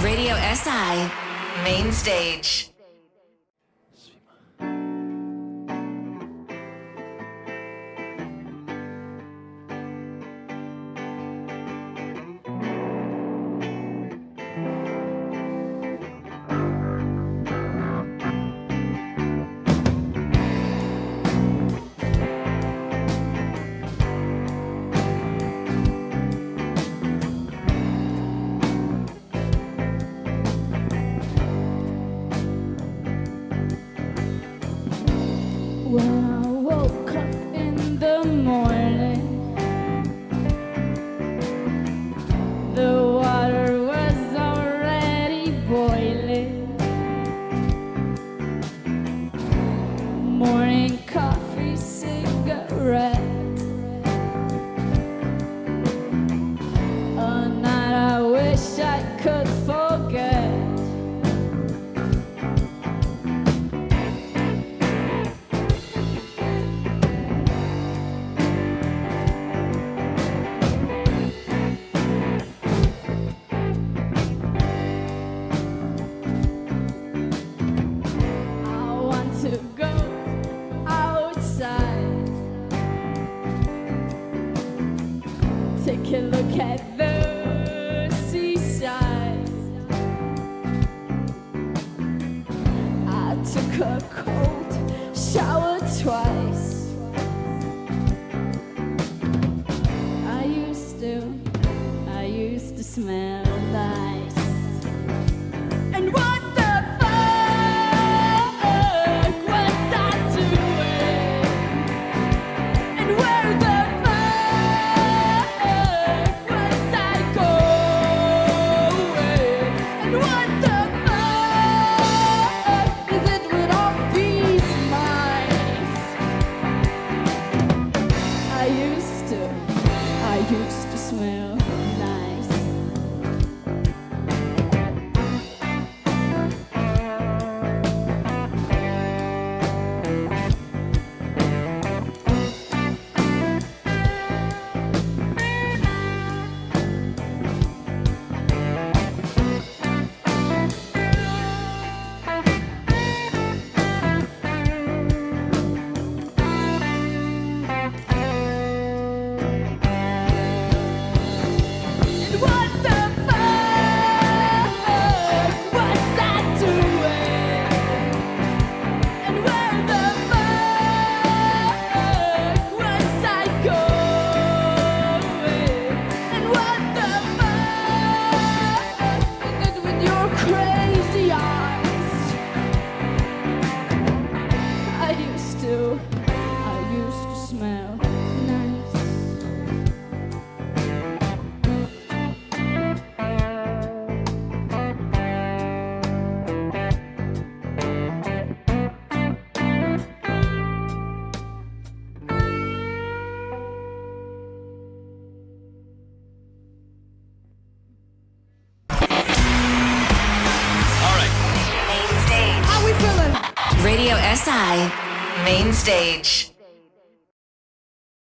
Radio SI Main Stage. When I woke up in the morning, the water was already boiling. Morning coffee, cigarette, a night I wish I could forget. To go outside, take a look at the seaside. I took a cold shower twice. I used to smell nice. And what the I used to smell nice. I used to smell nice. All right. Main Stage. How we feeling? Radio SI Main Stage.